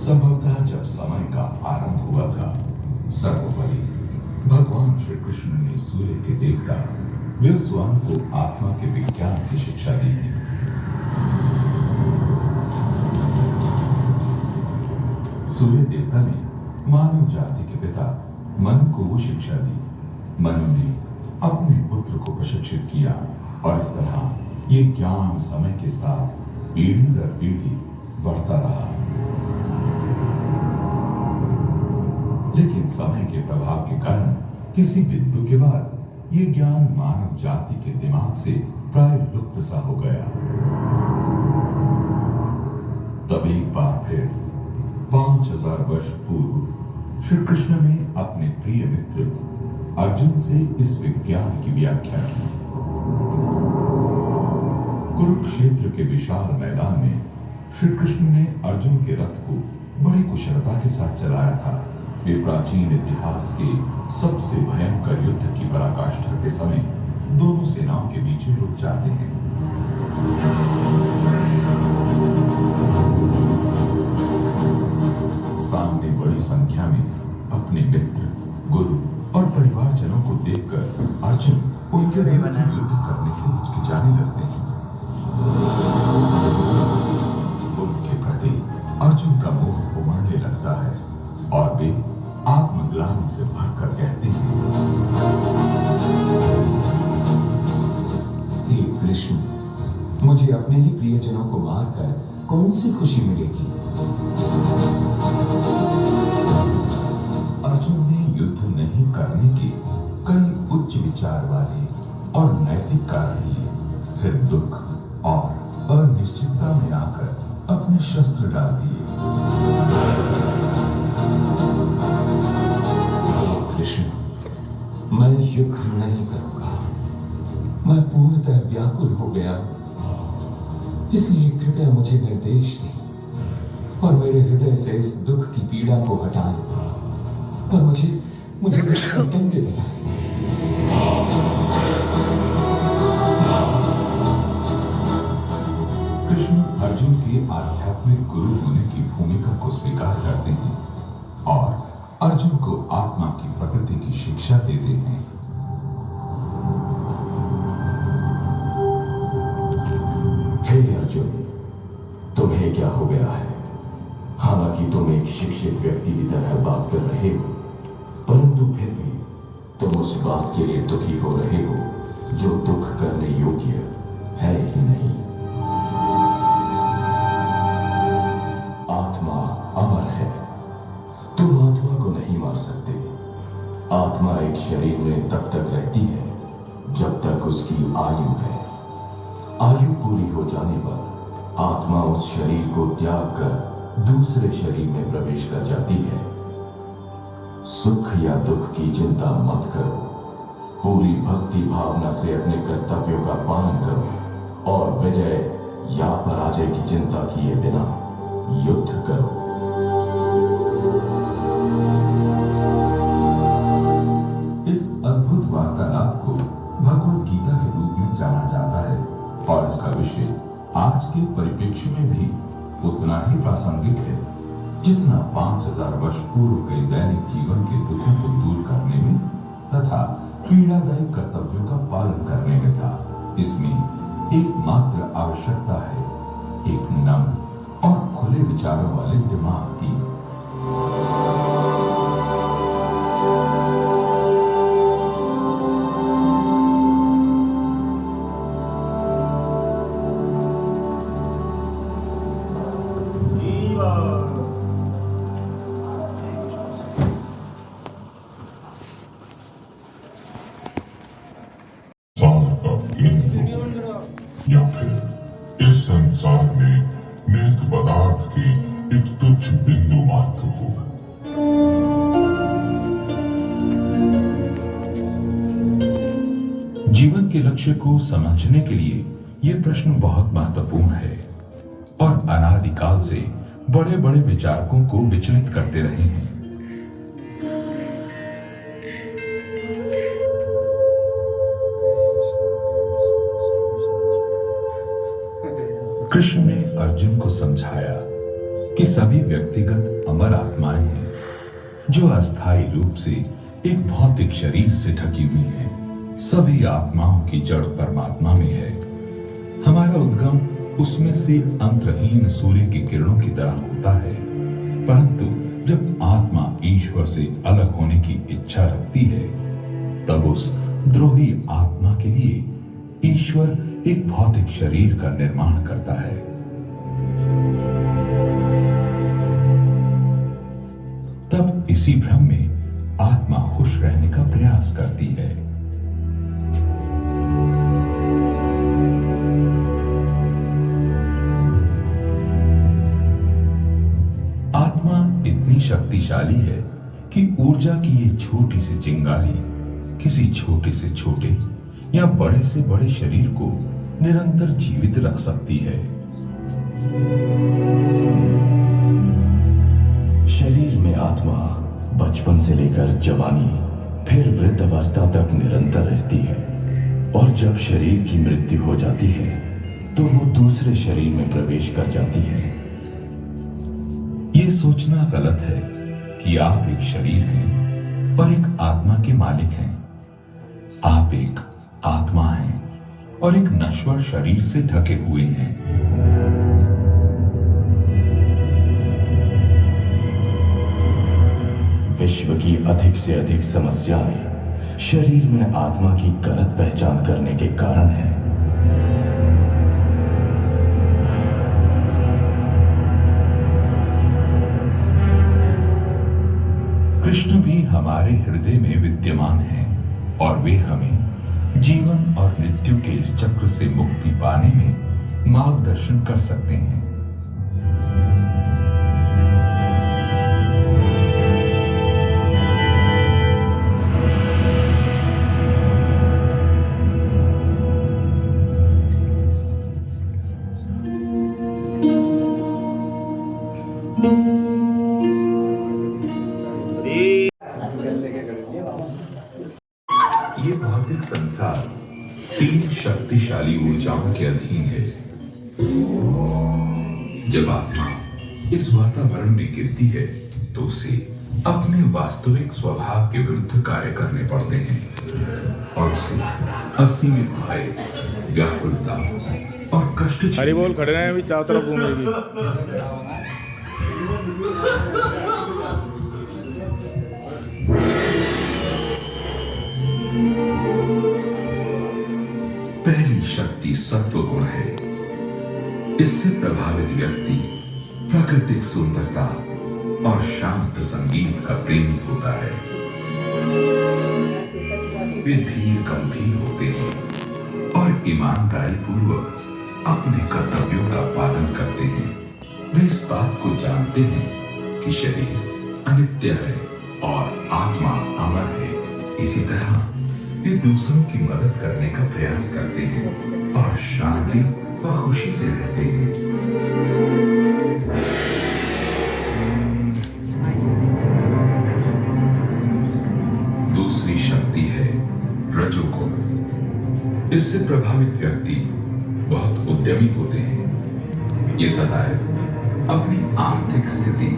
संभवतः जब समय का आरंभ हुआ था, सर्वोपरि भगवान श्री कृष्ण ने सूर्य के देवता विवस्वान को आत्मा के विज्ञान की शिक्षा दी थी। सूर्य देवता ने मानव जाति के पिता मनु को वो शिक्षा दी। मनु ने अपने पुत्र को प्रशिक्षित किया और इस तरह ये ज्ञान समय के साथ पीढ़ी दर पीढ़ी बढ़ता रहा। लेकिन समय के प्रभाव के कारण किसी बिंदु के बाद ये ज्ञान मानव जाति के दिमाग से प्राय लुप्त सा हो गया। तब एक बार फिर 5000 वर्ष पूर्व श्री कृष्ण ने अपने प्रिय मित्र अर्जुन से इस विज्ञान की व्याख्या की। कुरुक्षेत्र के विशाल मैदान में श्री कृष्ण ने अर्जुन के रथ को बड़ी कुशलता के साथ चलाया था। वे प्राचीन इतिहास के सबसे भयंकर युद्ध की पराकाष्ठा के समय दोनों सेनाओं के बीच में रुक जाते हैं। सामने बड़ी संख्या में अपने मित्र, गुरु और परिवारजनों को देखकर अर्जुन उनके विरुद्ध युद्ध करने से हिचकिचाने लगते हैं। उनके प्रति अर्जुन का मोह उमड़ने लगता है और वे आत्मग्लानि से भरकर कहते हैं, हे कृष्ण, मुझे अपने ही प्रियजनों को मारकर कौन सी खुशी मिलेगी? अर्जुन ने युद्ध नहीं करने के कई उच्च विचार वाले और नैतिक कारण लिए, फिर दुख और अनिश्चितता में आकर अपने शस्त्र डाल दिए। कृष्ण, मैं युद्ध नहीं करूंगा। मैं पूर्णतः व्याकुल हो गया हूं, इसलिए कृपया मुझे निर्देश दें और मेरे हृदय से इस दुख की पीड़ा को हटाएं और मुझे कर्तव्य बताएं। कृष्ण अर्जुन के आध्यात्मिक गुरु होने की भूमिका को स्वीकार करते हैं और अर्जुन को आत्मा की प्रकृति की शिक्षा देते हैं। हे अर्जुन, तुम्हें क्या हो गया है? हालांकि तुम एक शिक्षित व्यक्ति की तरह बात कर रहे हो, परंतु फिर भी तुम उस बात के लिए दुखी हो रहे हो जो दुख करने योग्य है ही नहीं। आत्मा अमर है, तुम आत्मा को नहीं मार सकते। आत्मा एक शरीर में तब तक रहती है जब तक उसकी आयु है। आयु पूरी हो जाने पर आत्मा उस शरीर को त्याग कर दूसरे शरीर में प्रवेश कर जाती है। सुख या दुख की चिंता मत करो, पूरी भक्ति भावना से अपने कर्तव्यों का पालन करो और विजय या पराजय की चिंता किए बिना युद्ध करो। अद्भुत वार्तालाप को भगवत गीता के रूप में जाना जाता है और इसका विषय आज के परिप्रेक्ष्य में भी उतना ही प्रासंगिक है जितना 5000 वर्ष पूर्व के दैनिक जीवन के दुखों को दूर करने में तथा पीड़ादायक कर्तव्यों का पालन करने में था। इसमें एकमात्र आवश्यकता है एक नम्र और खुले विचारों वाले दिमाग की। या फिर इस संसार में निहित पदार्थ की एक तुच्छ बिंदु मात्र हो। जीवन के लक्ष्य को समझने के लिए यह प्रश्न बहुत महत्वपूर्ण है और अनादिकाल से बड़े बड़े विचारकों को विचलित करते रहे हैं। कृष्ण ने अर्जुन को समझाया कि सभी व्यक्तिगत अमर आत्माएं हैं जो अस्थायी रूप से एक भौतिक शरीर से ढकी हुई हैं। सभी आत्माओं की जड़ परमात्मा में है। हमारा उद्गम उसमें से अंतहीन सूर्य की किरणों की तरह होता है, परंतु जब आत्मा ईश्वर से अलग होने की इच्छा रखती है, तब उस द्रोही आत्मा के लिए ईश्वर एक भौतिक शरीर का निर्माण करता है। तब इसी भ्रम में आत्मा खुश रहने का प्रयास करती है। आत्मा इतनी शक्तिशाली है कि ऊर्जा की ये छोटी सी चिंगारी किसी छोटे से छोटे या बड़े से बड़े शरीर को निरंतर जीवित रख सकती है। शरीर में आत्मा बचपन से लेकर जवानी फिर वृद्धावस्था तक निरंतर रहती है, और जब शरीर की मृत्यु हो जाती है तो वो दूसरे शरीर में प्रवेश कर जाती है। ये सोचना गलत है कि आप एक शरीर हैं और एक आत्मा के मालिक हैं। आप एक आत्मा हैं और एक नश्वर शरीर से ढके हुए हैं। विश्व की अधिक से अधिक समस्याएं शरीर में आत्मा की गलत पहचान करने के कारण है। कृष्ण भी हमारे हृदय में विद्यमान हैं और वे हमें जीवन और मृत्यु के इस चक्र से मुक्ति पाने में मार्गदर्शन कर सकते हैं। ये भौतिक संसार तीन शक्तिशाली ऊर्जाओं के अधीन है। जब आत्मा इस वातावरण में गिरती है तो उसे अपने वास्तविक स्वभाव के विरुद्ध कार्य करने पड़ते हैं और उसे असीमित भय, व्याकुलता और कष्ट हरी बोल खड़े रहे, अभी चारों तरफ घूमेगी। पहली शक्ति सत्व गुण है। इससे प्रभावित व्यक्ति प्राकृतिक सुंदरता और शांत संगीत का प्रेमी होता है। वे धीर गंभीर होते हैं और ईमानदारी पूर्वक अपने कर्तव्यों का पालन करते हैं। वे इस बात को जानते हैं कि शरीर अनित्य है और आत्मा अमर है। इसी तरह वे दूसरों की मदद करने का प्रयास करते हैं और शांति व खुशी से रहते हैं। दूसरी शक्ति है रजोगुण। इससे प्रभावित व्यक्ति बहुत उद्यमी होते हैं। ये सदैव अपनी आर्थिक स्थिति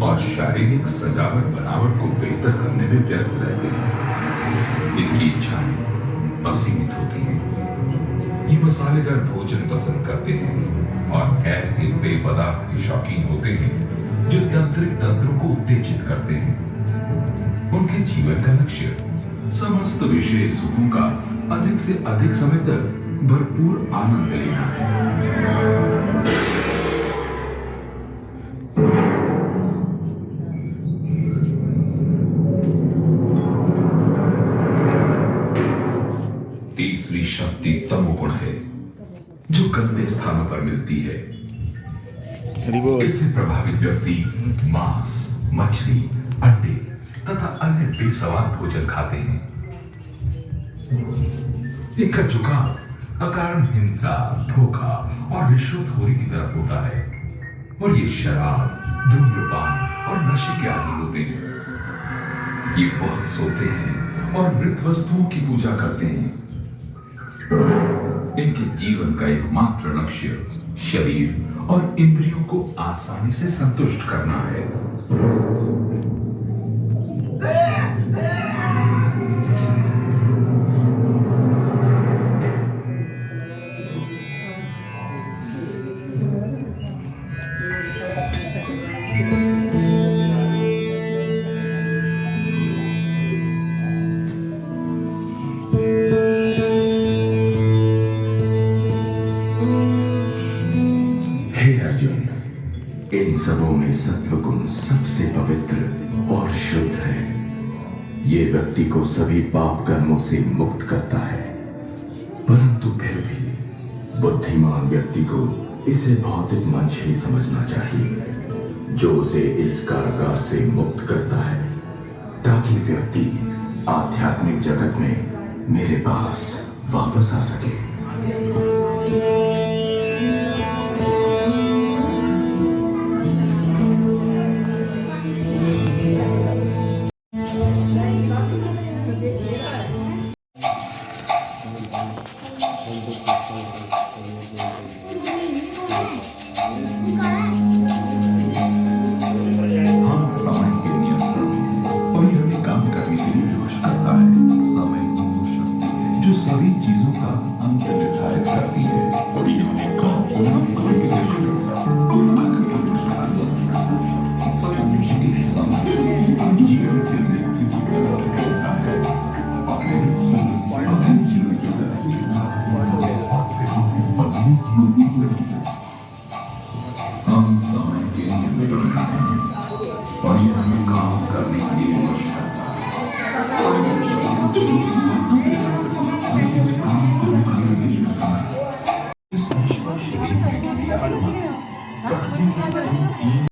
और शारीरिक सजावट बनावट को बेहतर करने में व्यस्त रहते हैं। इनकी इच्छाएं असीमित होती हैं। ये मसालेदार भोजन पसंद करते हैं और ऐसे पेय पदार्थ के शौकीन होते हैं जो तंत्रिक तंत्रों को उत्तेजित करते हैं। उनके जीवन का लक्ष्य समस्त विषय सुखों का अधिक से अधिक समय तक भरपूर आनंद लेना है। तीसरी शक्ति तमोगुण है जो गंदे स्थानों पर मिलती है। इससे प्रभावित व्यक्ति मांस, मछली, अंडे तथा अन्य बेस्वाद भोजन खाते हैं। इनका झुकाव अकारण हिंसा, धोखा और रिश्वतखोरी की तरफ होता है और ये शराब, धूम्रपान और नशे के आदी होते हैं। ये बहुत सोते हैं और मृत वस्तुओं की पूजा करते हैं। इनके जीवन का एकमात्र लक्ष्य शरीर और इंद्रियों को आसानी से संतुष्ट करना है। हे अर्जुन, इन सबों में सत्व गुण सबसे पवित्र और शुद्ध है। ये व्यक्ति को सभी पाप कर्मों से मुक्त करता है, परंतु फिर भी बुद्धिमान व्यक्ति को इसे भौतिक मंच ही समझना चाहिए, जो उसे इस कारागार से मुक्त करता है, ताकि व्यक्ति आध्यात्मिक जगत में मेरे पास वापस आ सके। हम समय के नियंत्रण में हैं और ये हमें काम करने के लिए विवश करता है। समय ही वो शक्ति है जो सभी चीजों का अंत निर्धारित करती है और ये हमें काम पूर्ण समय की दृष्टि जीवन से मृत्यु की तरफ जोड़ता है। अपने जीवन की तरफ हम समय के नियंत्रण में हैं और ये हमें काम करने के लिए विवश करता है। इस नश्वर शरीर में घिरी आत्मा प्रकृति की इन तीन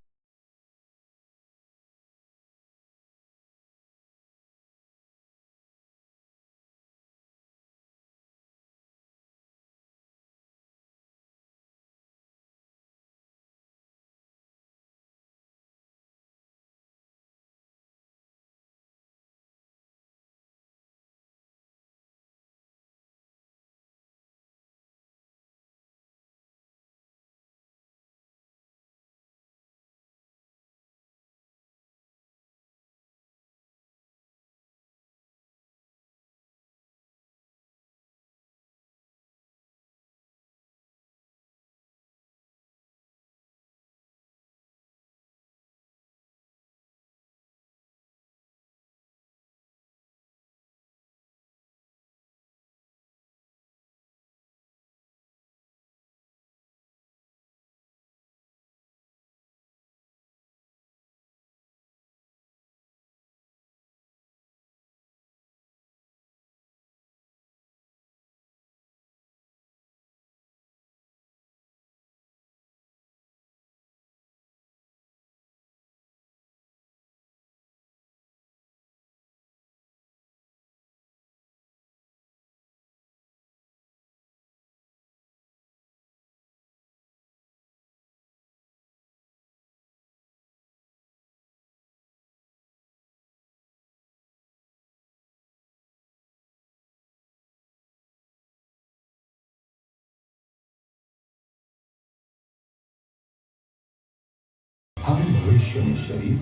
हमें भविष्य में शरीर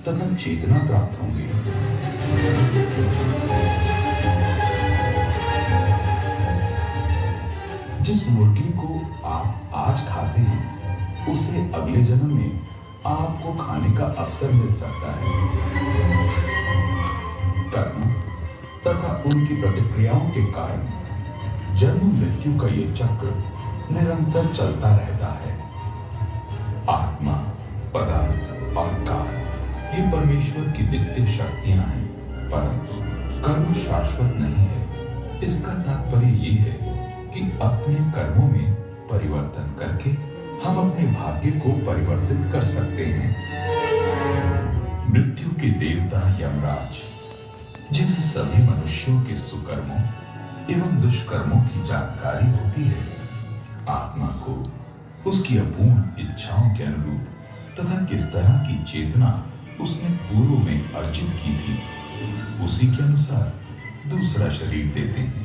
तथा चेतना प्राप्त होंगे। जिस मुर्गी को आप आज खाते हैं उसे अगले जन्म में आपको खाने का अवसर मिल सकता है। कर्म तथा उनकी प्रतिक्रियाओं के कारण जन्म मृत्यु का ये चक्र निरंतर चलता रहता है। आत्मा, पदार्थ और काल ये परमेश्वर की नित्य शक्तियां हैं, परंतु कर्म शाश्वत नहीं है। इसका तात्पर्य ये है कि अपने कर्मों में परिवर्तन करके हम अपने भाग्य को परिवर्तित कर सकते हैं। मृत्यु के देवता यमराज, जिन्हें सभी मनुष्यों के सुकर्मों एवं दुष्कर्मों की जानकारी होती है, आत्मा को उसकी अपूर्ण इच्छाओं के अनुरूप तथा किस तरह की चेतना उसने पूर्व में अर्जित की थी, उसी के अनुसार दूसरा शरीर देते हैं।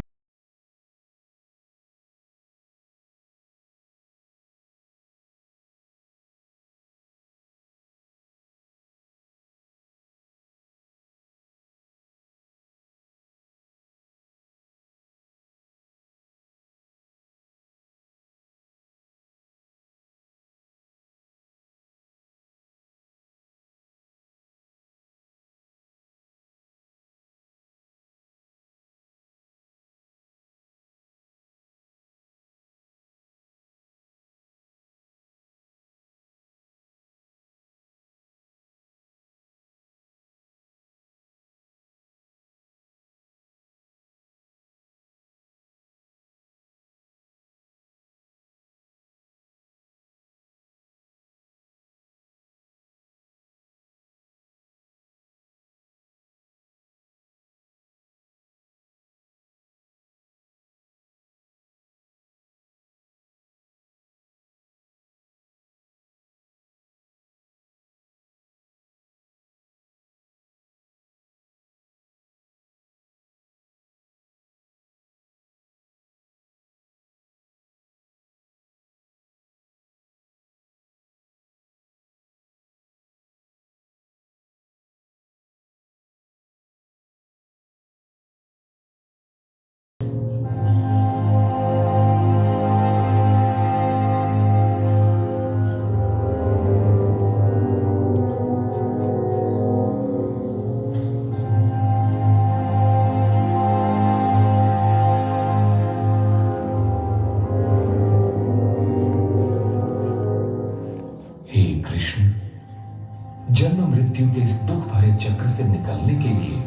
से निकलने के लिए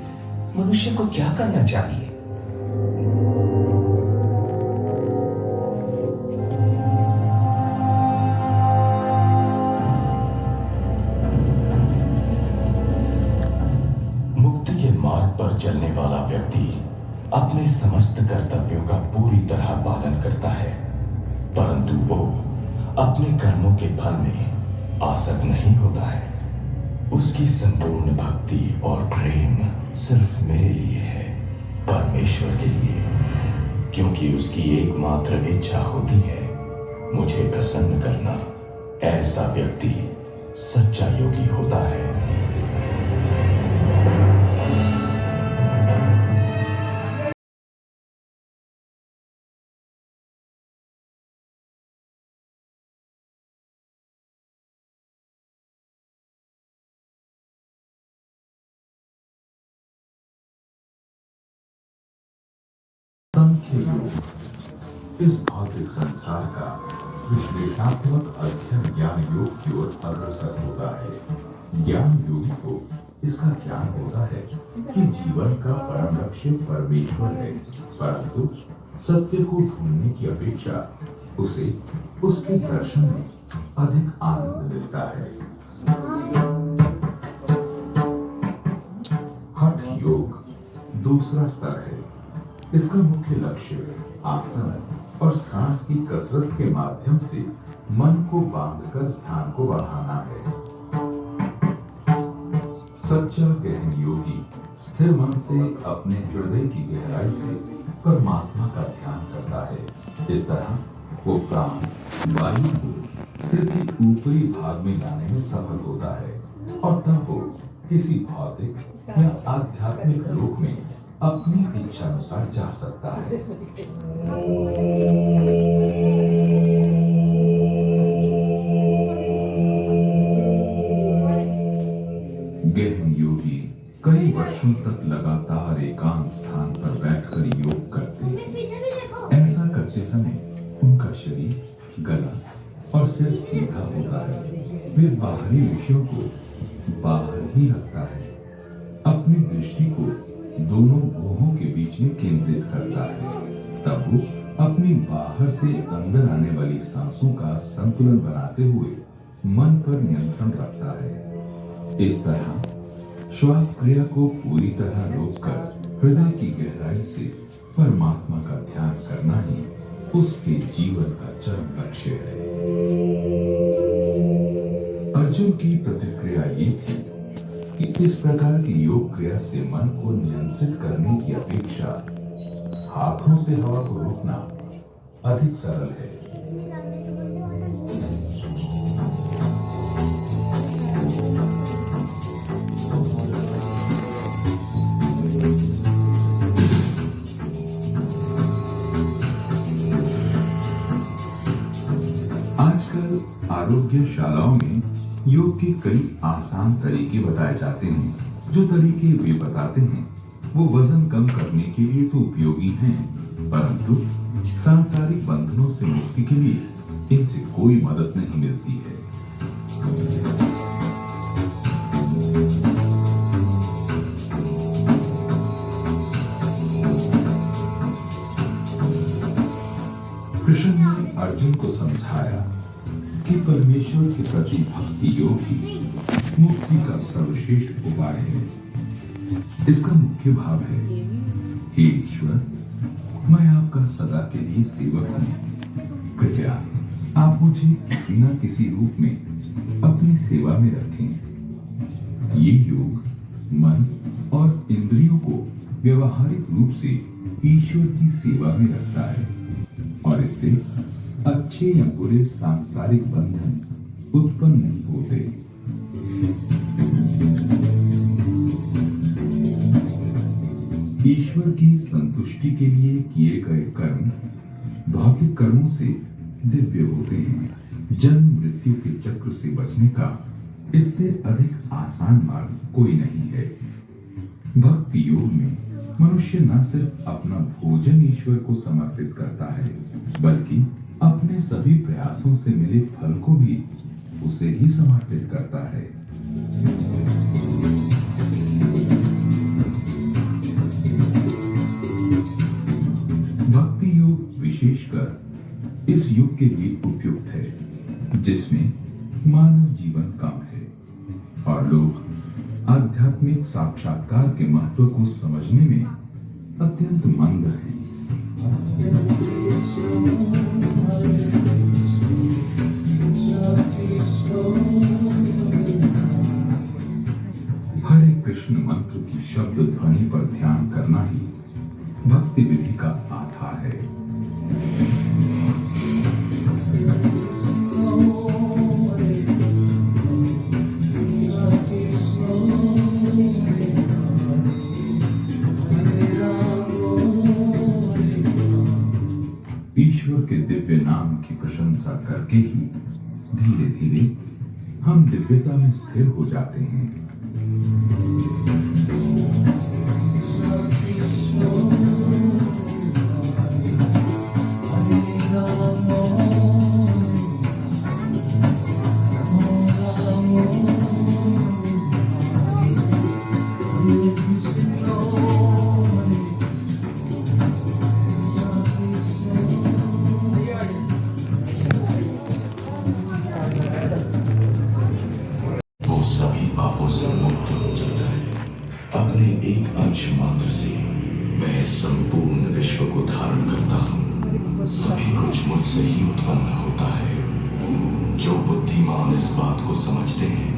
मनुष्य को क्या करना चाहिए? मुक्ति के मार्ग पर चलने वाला व्यक्ति अपने समस्त कर्तव्यों का पूरी तरह पालन करता है, परंतु वो अपने कर्मों के फल में आसक्त नहीं होता है। उसकी संपूर्ण भक्ति और प्रेम सिर्फ मेरे लिए है, परमेश्वर के लिए, क्योंकि उसकी एकमात्र इच्छा होती है मुझे प्रसन्न करना। ऐसा व्यक्ति सच्चा योगी होता है। सांख्य योग इस भौतिक संसार का विश्लेषणात्मक अध्ययन ज्ञान योग की ओर अग्रसर होता है। ज्ञान योगी को इसका ज्ञान होता है कि जीवन का परम लक्ष्य परमेश्वर है, परंतु सत्य को ढूंढने की अपेक्षा उसे उसके दर्शन में अधिक आनंद मिलता है। हठ योग दूसरा स्तर है। इसका मुख्य लक्ष्य आसन और सांस की कसरत के माध्यम से मन को बांधकर ध्यान को बढ़ाना है। सच्चा गहन योगी स्थिर मन से अपने हृदय की गहराई से परमात्मा का ध्यान करता है। इस तरह वो प्राण वायु को सिर के ऊपरी भाग में लाने में सफल होता है और तब वो किसी भौतिक या आध्यात्मिक लोक में अपनी इच्छा अनुसार जा सकता है। गहन योगी कई वर्षों तक लगातार एकांत स्थान पर बैठकर योग करते हैं। ऐसा करते समय उनका शरीर, गला और सिर सीधा होता है। वे बाहरी विषयों को बाहर ही रखता है, अपनी दृष्टि को दोनों भुवों के बीच में केंद्रित करता है। तब वो अपनी बाहर से अंदर आने वाली सांसों का संतुलन बनाते हुए मन पर नियंत्रण रखता है। इस तरह श्वास क्रिया को पूरी तरह रोककर हृदय की गहराई से परमात्मा का ध्यान करना ही उसके जीवन का चरम लक्ष्य है। अर्जुन की प्रतिक्रिया ये थी कि इस प्रकार की योग क्रिया से मन को नियंत्रित करने की अपेक्षा हाथों से हवा को रोकना अधिक सरल है। आजकल आरोग्यशालाओं में योग के कई आसान तरीके बताए जाते हैं। जो तरीके वे बताते हैं वो वजन कम करने के लिए तो उपयोगी हैं, परंतु सांसारिक बंधनों से मुक्ति के लिए इनसे कोई मदद नहीं मिलती है। कृष्ण ने अर्जुन को समझाया कि परमेश्वर के प्रति भक्ति योग ही मुक्ति का सर्वश्रेष्ठ उपाय है। इसका मुख्य भाव है, हे ईश्वर, मैं आपका सदा के लिए सेवक हूँ। कृपया आप मुझे किसी न किसी रूप में अपनी सेवा में रखें। ये योग मन और इंद्रियों को व्यवहारिक रूप से ईश्वर की सेवा में रखता है और इससे अच्छे या बुरे सांसारिक बंधन उत्पन्न नहीं होते। ईश्वर की संतुष्टि के लिए किए गए कर्म भौतिक कर्मों से दिव्य होते हैं। जन्म मृत्यु के चक्र से बचने का इससे अधिक आसान मार्ग कोई नहीं है। भक्ति योग में मनुष्य न सिर्फ अपना भोजन ईश्वर को समर्पित करता है, बल्कि अपने सभी प्रयासों से मिले फल को भी उसे ही समर्पित करता है। विशेषकर इस युग के लिए उपयुक्त है जिसमें मानव जीवन कम है और लोग आध्यात्मिक साक्षात्कार के महत्व को समझने में अत्यंत मंद हैं। हरे कृष्ण मंत्र की शब्द ध्वनि पर ध्यान करना ही भक्ति विधि का आधार है। ईश्वर के दिव्य नाम की प्रशंसा करके ही धीरे धीरे हम दिव्यता में स्थिर हो जाते हैं। वो सभी पापों से मुक्त हो जाता है। अपने एक अंश मात्र से मैं संपूर्ण विश्व को धारण करता हूँ। सभी कुछ मुझसे ही उत्पन्न होता है। जो बुद्धिमान इस बात को समझते हैं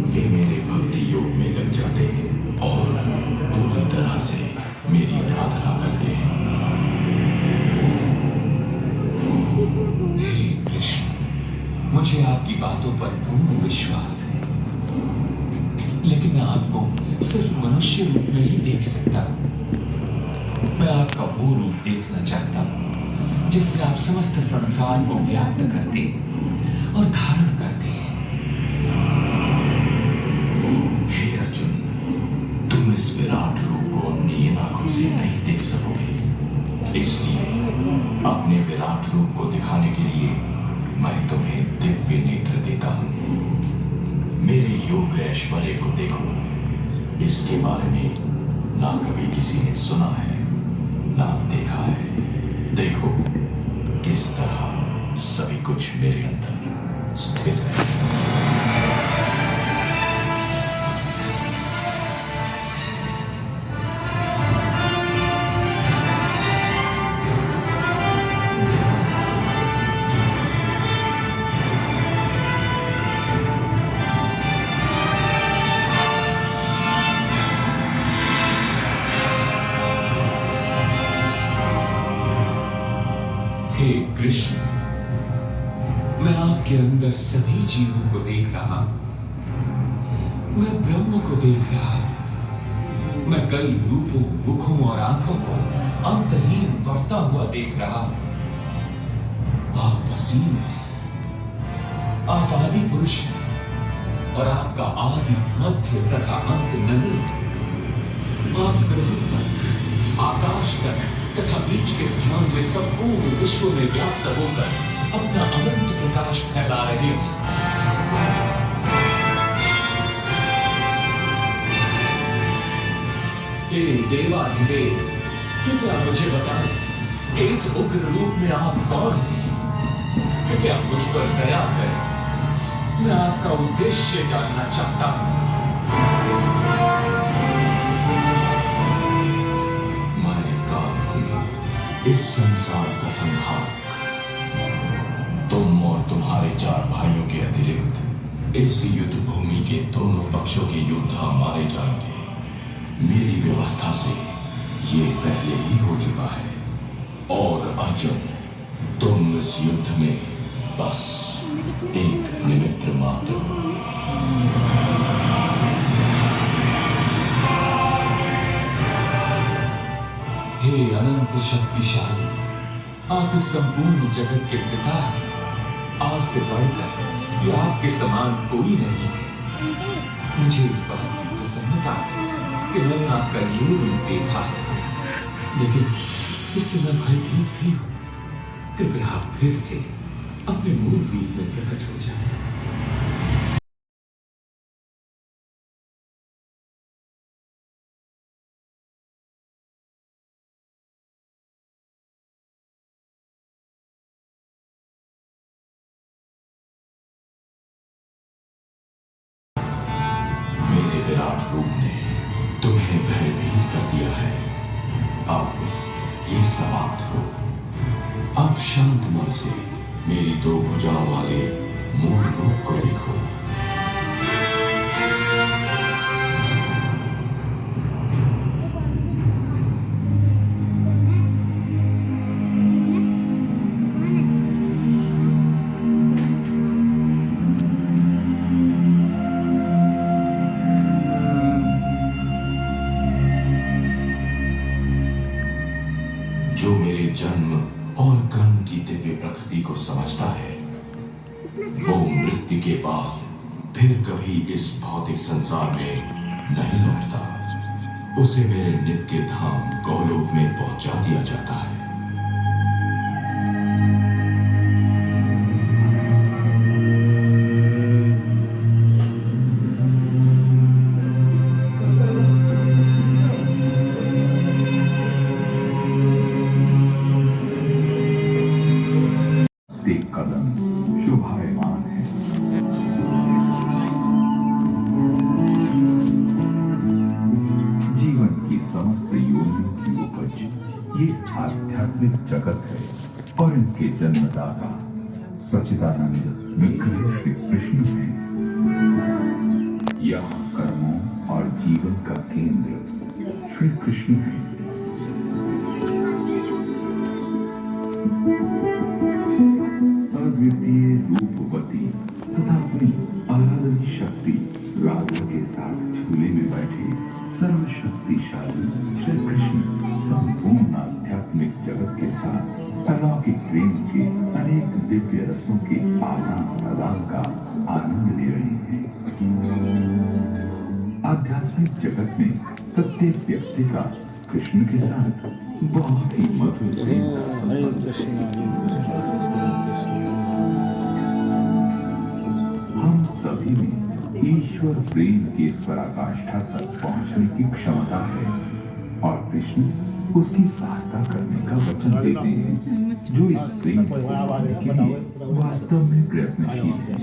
वे मेरे भक्ति योग में लग जाते हैं और पूरी तरह से मेरी आराधना करते हैं। हे कृष्ण, मुझे आपकी बातों पर पूर्ण विश्वास है, लेकिन मैं आपको सिर्फ मनुष्य रूप में ही देख सकता हूं। मैं आपका वो रूप देखना चाहता हूं जिससे आप समस्त संसार को व्याप्त करते और धारण करते हैं। हे अर्जुन, तुम इस विराट रूप को अपनी इन आंखों से नहीं देख सकोगे, इसलिए अपने विराट रूप को दिखाने के लिए मैं तुम्हें दिव्य नेत्र देता हूं। मेरे योग ऐश्वर्य को देखो। इसके बारे में ना कभी किसी ने सुना है ना देखा है। देखो किस तरह सभी कुछ मेरे अंदर स्थित है। हे कृष्ण, मैं आपके अंदर सभी जीवों को देख रहा हूं। मैं ब्रह्म को देख रहा हूं। मैं कई रूपों, मुखों और आंखों को अंतहीन बढ़ता हुआ देख रहा हूं। आप असीम हैं, आप आदि पुरुष हैं और आपका आदि, मध्य तथा अंत नहीं। आप ग्रहों तक, आकाश तक तथा बीच के स्थान में संपूर्ण विश्व में व्याप्त होकर अपना अनंत प्रकाश फैला रहे हैं। हे देवाधिदेव, कृपया मुझे बताएं कि इस उग्र रूप में आप कौन हैं? कृपया मुझ पर दया करें। मैं आपका उद्देश्य जानना चाहता हूं। इस संसार का संहारक। तुम और तुम्हारे 4 भाइयों के अतिरिक्त इस युद्ध भूमि के दोनों पक्षों के योद्धा मारे जाएंगे। मेरी व्यवस्था से ये पहले ही हो चुका है। और अर्जुन, तुम इस युद्ध में बस एक निमित्त मात्र हो। हे अनंत शक्तिशाली, आप इस संपूर्ण जगत के पिता हैं। आपसे बढ़कर या आपके समान कोई नहीं है। मुझे इस बात की प्रसन्नता है कि मैंने आपका ये रूप देखा है, लेकिन इससे मैं भयभीत भी हूं। कृपया आप फिर से अपने मूल रूप में प्रकट हो जाएं। अब ये समाप्त हो। अब शांत मन से मेरी दो भुजाओं वाले मूल रूप को देखो। जो मेरे जन्म और कर्म की दिव्य प्रकृति को समझता है, वो मृत्यु के बाद फिर कभी इस भौतिक संसार में नहीं लौटता। उसे मेरे नित्य धाम गोलोक में पहुंचा दिया जाता है। कदम शोभायमान है। जीवन की समस्त योनियों की उपज ये आध्यात्मिक जगत है और इनके जन्मदाता सच्चिदानंद विग्रह श्री कृष्ण हैं। यहाँ कर्मों और जीवन का केंद्र श्री कृष्ण है। अद्वितीय रूपवती तथा अपनी आराधनी शक्ति राधा के साथ झूले में बैठे सर्वशक्तिशाली श्री कृष्ण संपूर्ण आध्यात्मिक जगत के साथ अलौकिक प्रेम के अनेक दिव्य रसों के आदान प्रदान का आनंद ले रहे हैं। आध्यात्मिक जगत में प्रत्येक व्यक्ति का कृष्ण के साथ बहुत ही मधुर प्रेम का संबंध है। हम सभी में ईश्वर प्रेम की इस पराकाष्ठा तक पहुंचने की क्षमता है और कृष्ण उसकी सहायता करने का वचन देते हैं जो इस प्रेम को पाने के लिए वास्तव में प्रयत्नशील है।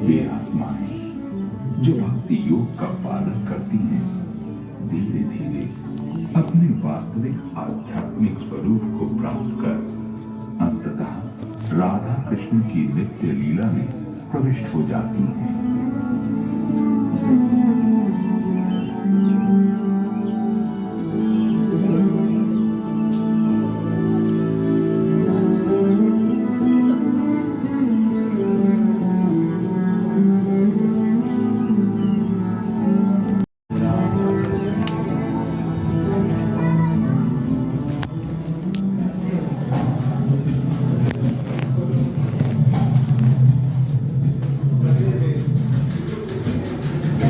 वे आत्माएं जो भक्ति योग का पालन करती हैं, धीरे धीरे अपने वास्तविक आध्यात्मिक स्वरूप को प्राप्त कर अंततः राधा कृष्ण की नित्य लीला में प्रविष्ट हो जाती हैं।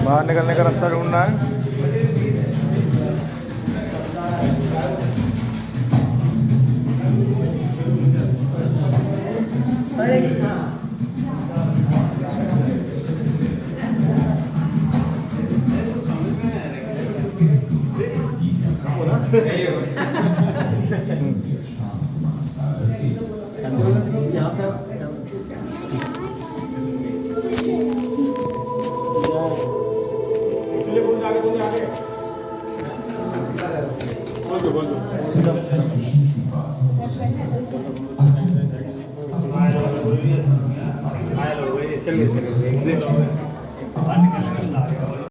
बाहर निकलने का रास्ता ढूंढना है। चलिए चलिए